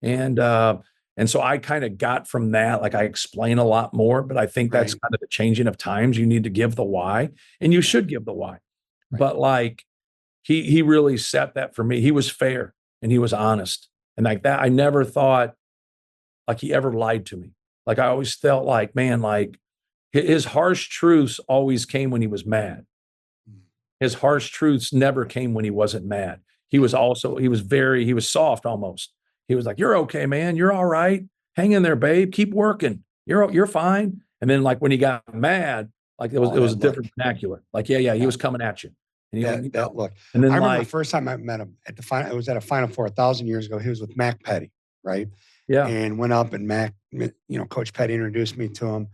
And so I kind of got from that, like I explain a lot more, but I think that's kind of the changing of times. You need to give the why, and you should give the why. But like he really set that for me. He was fair and he was honest. And like that, I never thought like he ever lied to me. Like I always felt like, man, like his harsh truths always came when he was mad. His harsh truths never came when he wasn't mad. He was soft almost. He was like, you're okay, man. You're all right. Hang in there, babe. Keep working. You're fine. And then like when he got mad, like it was a different vernacular. Like, he was coming at you. And that look. And then I remember the first time I met him at the final, it was at a Final Four 1,000 years ago. He was with Mac Petty, right? Yeah. And went up, and Mac, Coach Petty introduced me to him.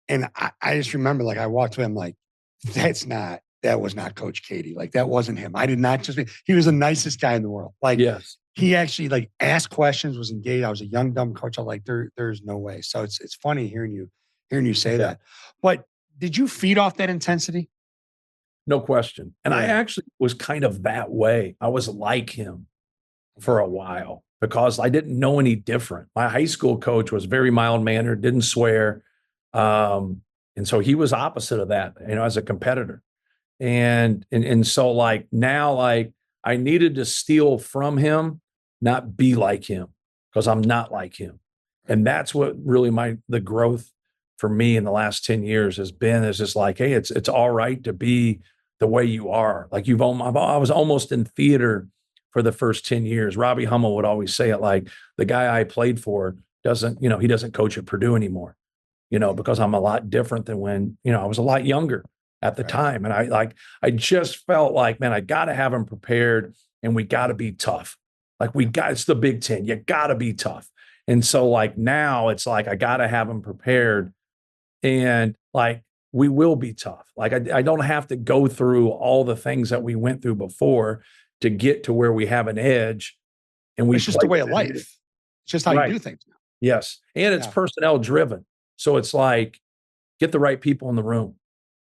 And I just remember, like, I walked to him like, that was not Coach Katie. Like, that wasn't him. I did not just, he was the nicest guy in the world. Like, he actually like asked questions, was engaged. I was a young, dumb coach. I was like, there's no way. So it's funny hearing you say that. But did you feed off that intensity? No question. And I actually was kind of that way. I was like him for a while. because I didn't know any different. My high school coach was very mild-mannered, didn't swear. And so he was opposite of that, as a competitor. And so like now, like I needed to steal from him, not be like him, because I'm not like him. And that's what really the growth for me in the last 10 years has been, is just like, hey, it's all right to be the way you are. Like I was almost in theater for the first 10 years. Robbie Hummel would always say it, like, the guy I played for doesn't, he doesn't coach at Purdue anymore, because I'm a lot different than when, I was a lot younger at the time. And I just felt like, man, I got to have him prepared, and we got to be tough. Like it's the Big Ten. You got to be tough. And so like now it's like, I got to have him prepared, and like, we will be tough. Like I don't have to go through all the things that we went through before to get to where we have an edge. And it's just a way of life. It's just how you do things now. Yes. And it's personnel driven. So it's like, get the right people in the room.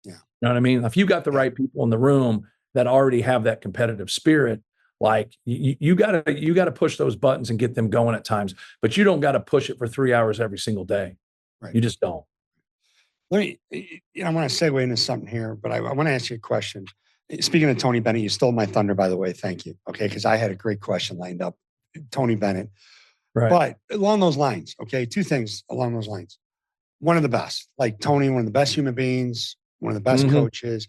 Yeah. You know what I mean? If you got the right people in the room that already have that competitive spirit, like you gotta push those buttons and get them going at times, but you don't got to push it for 3 hours every single day. Right. You just don't. I want to segue into something here, but I want to ask you a question. Speaking of Tony Bennett, you stole my thunder, by the way. Thank you. Okay. Because I had a great question lined up. Tony Bennett. Right. But along those lines, okay, two things along those lines. One of the best, like Tony, one of the best human beings, one of the best coaches.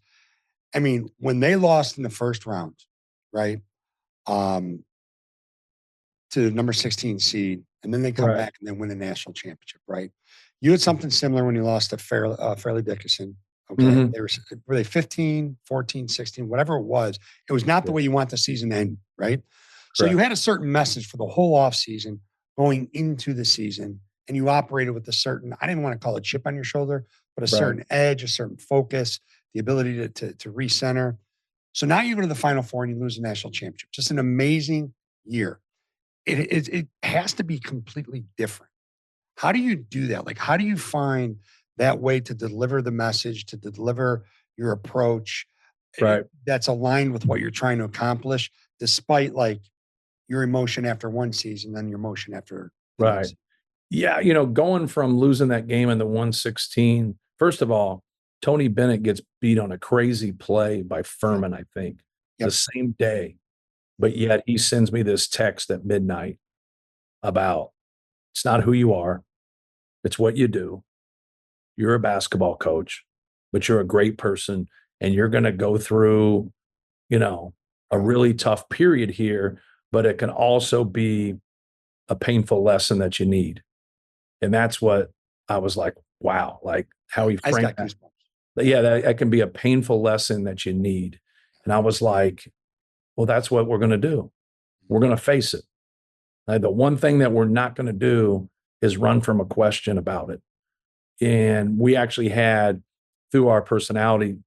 I mean, when they lost in the first round, right, to the number 16 seed, and then they come back and then win the national championship, right? You had something similar when you lost to Fairleigh Dickinson. Okay. Were they 15, 14, 16, whatever it was. It was not the way you want the season to end, right? So you had a certain message for the whole offseason going into the season, and you operated with a certain, I didn't want to call it chip on your shoulder, but a certain edge, a certain focus, the ability to recenter. So now you go to the Final Four and you lose the national championship. Just an amazing year. It has to be completely different. How do you do that? Like, how do you find that way to deliver the message, to deliver your approach that's aligned with what you're trying to accomplish, despite like your emotion after one season, then your emotion after the next season? Yeah, going from losing that game in the 116, first of all, Tony Bennett gets beat on a crazy play by Furman, I think, the same day. But yet he sends me this text at midnight about, it's not who you are, it's what you do. You're a basketball coach, but you're a great person, and you're going to go through, a really tough period here, but it can also be a painful lesson that you need. And that's what I was like, wow, like how he framed that. Yeah, that can be a painful lesson that you need. And I was like, well, that's what we're going to do. We're going to face it. Like, the one thing that we're not going to do is run from a question about it. And we actually had, through our personality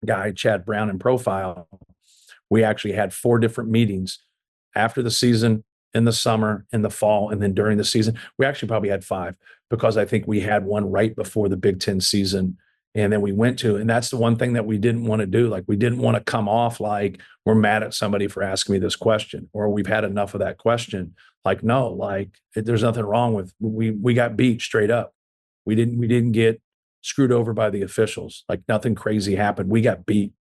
guy, Chad Brown, in Profile, we actually had 4 different meetings after the season, in the summer, in the fall, and then during the season. We actually probably had 5, because I think we had one right before the Big Ten season. And then we went to, and that's the one thing that we didn't want to do. Like, we didn't want to come off like we're mad at somebody for asking me this question, or we've had enough of that question. Like, no, like there's nothing wrong with, we got beat straight up. We didn't get screwed over by the officials. Like, nothing crazy happened. We got beat.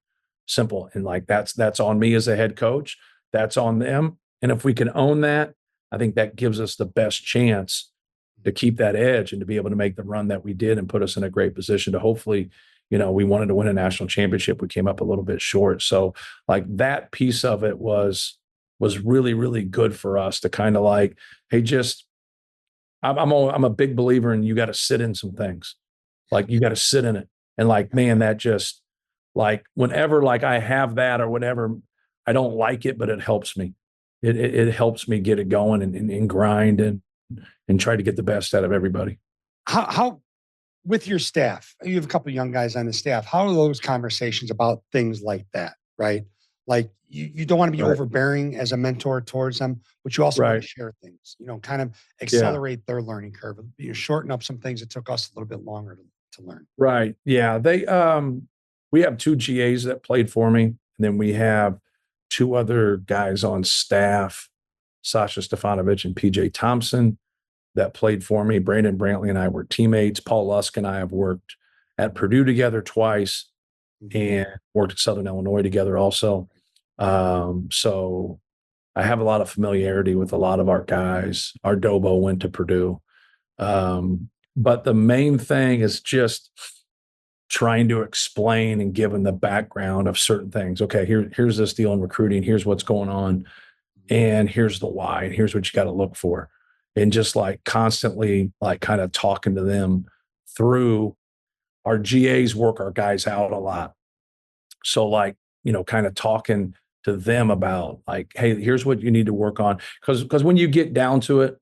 Simple. And like, that's on me as a head coach. That's on them. And if we can own that, I think that gives us the best chance to keep that edge and to be able to make the run that we did and put us in a great position to hopefully, we wanted to win a national championship. We came up a little bit short. So like, that piece of it was really, really good for us to kind of like, hey, I'm a big believer in, you got to sit in some things. Like, you got to sit in it. And like, man, that just like, whenever like I have that or whatever, I don't like it, but it helps me. It helps me get it going and grind and try to get the best out of everybody. How with your staff, you have a couple of young guys on the staff, how are those conversations about things like that, right? Like, you don't want to be overbearing as a mentor towards them, but you also want to share things, kind of accelerate their learning curve, shorten up some things that took us a little bit longer to learn. Right. Yeah. We have 2 GAs that played for me, and then we have 2 other guys on staff. Sasha Stefanovic and PJ Thompson that played for me. Brandon Brantley and I were teammates. Paul Lusk and I have worked at Purdue together twice and worked at Southern Illinois together also. So I have a lot of familiarity with a lot of our guys. Our Dobo went to Purdue. But the main thing is just trying to explain and give them the background of certain things. Okay, here's this deal in recruiting. Here's what's going on. And here's the why. And here's what you got to look for. And just like constantly like kind of talking to them through. Our GAs work our guys out a lot. So like, kind of talking to them about like, hey, here's what you need to work on. Because when you get down to it,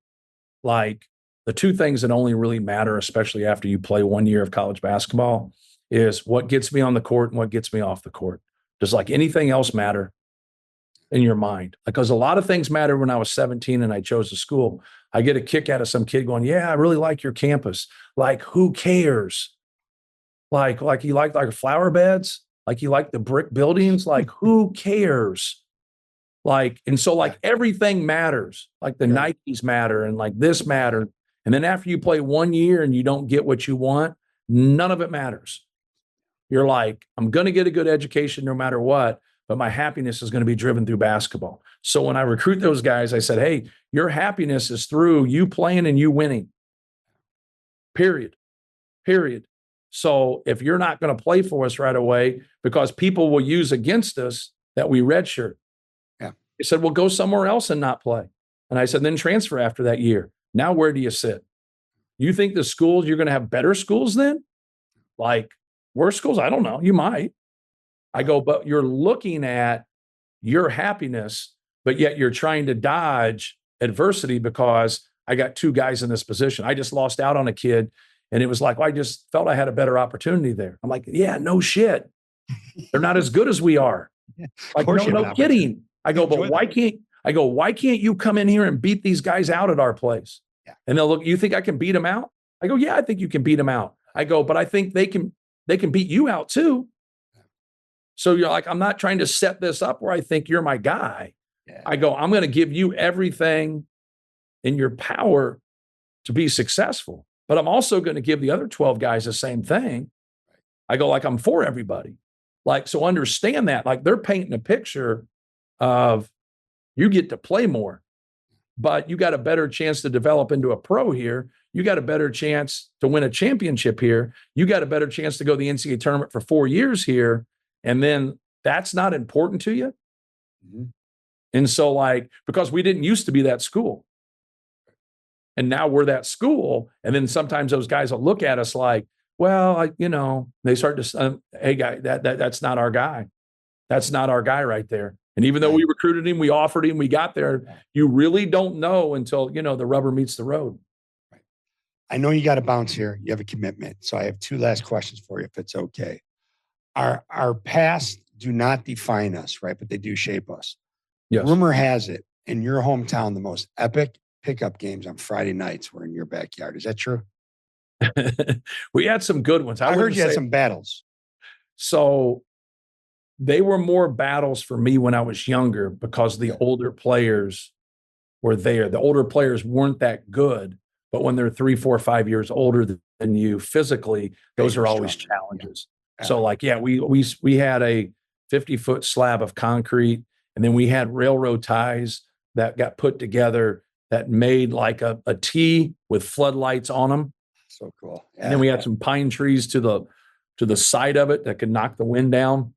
like the two things that only really matter, especially after you play 1 year of college basketball, is what gets me on the court and what gets me off the court. Does like anything else matter in your mind? Because a lot of things mattered when I was 17 and I chose a school. I get a kick out of some kid going, yeah, I really like your campus. Like, who cares? Like you like flower beds? Like you like the brick buildings? Like, who cares? Like, and so like everything matters. Like the Nikes matter and like this matter. And then after you play 1 year and you don't get what you want, none of it matters. You're like, I'm going to get a good education no matter what, but my happiness is going to be driven through basketball. So when I recruit those guys, I said, hey, your happiness is through you playing and you winning. Period. So if you're not going to play for us right away, because people will use against us that we redshirt. Yeah. He said, well, go somewhere else and not play. And I said, then transfer after that year. Now, where do you sit? You think the schools, you're going to have better schools then? Like worse schools? I don't know. You might. I go, but you're looking at your happiness, but yet you're trying to dodge adversity because I got two guys in this position. I just lost out on a kid. And it was like, well, I just felt I had a better opportunity there. I'm like, yeah, no shit. They're not as good as we are. Like, no kidding. I go, but why can't you come in here and beat these guys out at our place? Yeah. And they'll look, you think I can beat them out? I go, yeah, I think you can beat them out. I go, but I think they can beat you out too. So you're like, I'm not trying to set this up where I think you're my guy. Yeah. I go, I'm going to give you everything in your power to be successful. But I'm also going to give the other 12 guys the same thing. I go, like, I'm for everybody. Like, so understand that. Like, they're painting a picture of you get to play more, but you got a better chance to develop into a pro here. You got a better chance to win a championship here. You got a better chance to go to the NCAA tournament for 4 years here. And then that's not important to you. Mm-hmm. And so, like, because we didn't used to be that school. And now we're that school. And then sometimes those guys will look at us like, well, they start to, hey, guy, that's not our guy. That's not our guy right there. And even though we recruited him, we offered him, we got there, you really don't know until, the rubber meets the road. Right. I know you got to bounce here. You have a commitment. So I have two last questions for you, if it's okay. Our past do not define us, right? But they do shape us. Yes. Rumor has it, in your hometown, the most epic pickup games on Friday nights were in your backyard. Is that true? We had some good ones. I heard you had some battles. So they were more battles for me when I was younger because the older players were there. The older players weren't that good, but when they're 3, 4, 5 years older than you physically, those are always challenges. Yeah. So like, we had a 50-foot slab of concrete, and then we had railroad ties that got put together that made like a T with floodlights on them. So cool. Yeah. And then we had some pine trees to the side of it that could knock the wind down.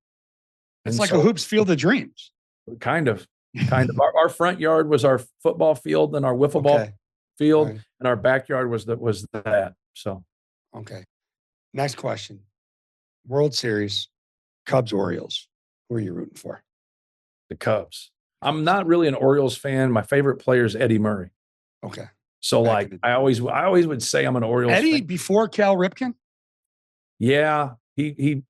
It's like a hoops field of dreams. Kind of. Our front yard was our football field and our wiffle ball field, and our backyard was that. So, okay. Next question. World Series, Cubs, Orioles. Who are you rooting for? The Cubs. I'm not really an Orioles fan. My favorite player is Eddie Murray. Okay. So like I always would say I'm an Orioles Eddie fan. Before Cal Ripken? Yeah. He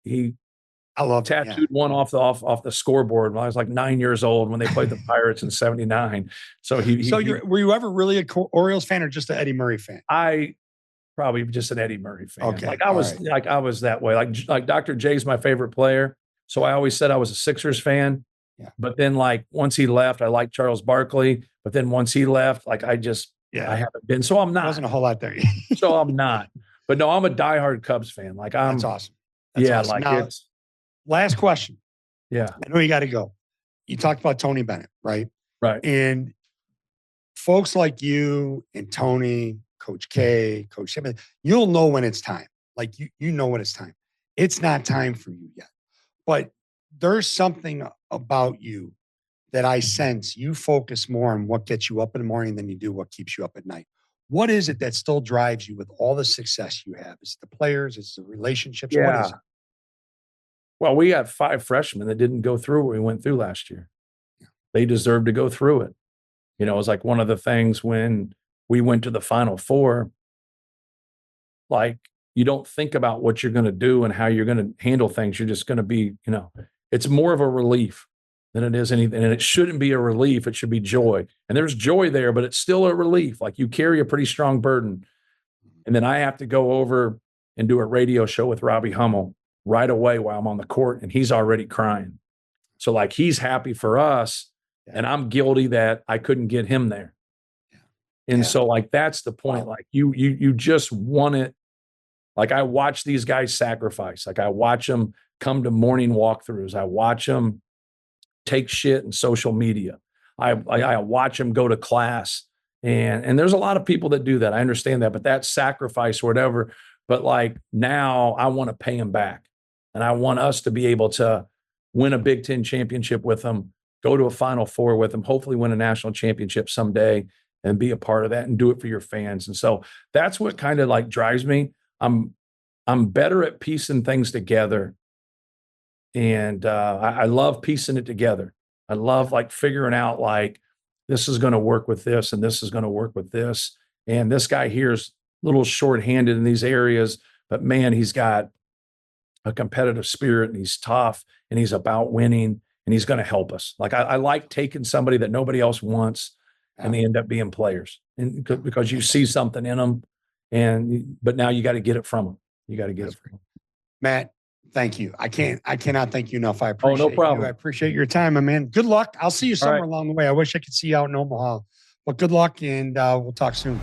I love tattooed one off the scoreboard when I was like 9 years old when they played the Pirates in '79. So were you ever really an Orioles fan or just an Eddie Murray fan? I probably just an Eddie Murray fan. Okay. Like I was that way. Like Dr. J's my favorite player. So I always said I was a Sixers fan. Yeah. But then like once he left, I liked Charles Barkley. But then once he left, like I haven't been. So I'm not. Wasn't a whole lot there. So I'm not. But no, I'm a diehard Cubs fan. Like That's awesome. That's awesome. Like now, it's last question. Yeah. I know you got to go. You talked about Tony Bennett, right? Right. And folks like you and Tony, Coach K, Coach Shipman, you'll know when it's time. Like you know when it's time. It's not time for you yet. But there's something about you that I sense you focus more on what gets you up in the morning than you do what keeps you up at night. What is it that still drives you with all the success you have? Is it the players? Is it the relationships? Yeah. What is it? Well, we had 5 freshmen that didn't go through what we went through last year. They deserved to go through it. You know, it was like one of the things when we went to the Final Four, like you don't think about what you're going to do and how you're going to handle things. You're just going to be, you know, it's more of a relief than it is anything. And it shouldn't be a relief. It should be joy. And there's joy there, but it's still a relief. Like you carry a pretty strong burden. And then I have to go over and do a radio show with Robbie Hummel right away while I'm on the court and he's already crying. So like he's happy for us and I'm guilty that I couldn't get him there. And so like that's the point. Like you just want it. Like I watch these guys sacrifice. Like I watch them come to morning walkthroughs. I watch them take shit in social media. I watch them go to class. And there's a lot of people that do that. I understand that, but that sacrifice or whatever. But like now I want to pay them back. And I want us to be able to win a Big Ten championship with them, go to a Final Four with them, hopefully win a national championship someday and be a part of that and do it for your fans. And so that's what kind of like drives me. I'm better at piecing things together. And I love piecing it together. I love like figuring out like this is going to work with this and this is going to work with this. And this guy here is a little shorthanded in these areas, but man, he's got a competitive spirit and he's tough and he's about winning and he's going to help us. Like I like taking somebody that nobody else wants and they end up being players and because you see something in them but now you got to get it from them. You got to get it from them. Matt, thank you. I cannot thank you enough. I appreciate no problem. you. I appreciate your time, my man. Good luck. I'll see you somewhere along the way. I wish I could see you out in Omaha, but good luck and we'll talk soon.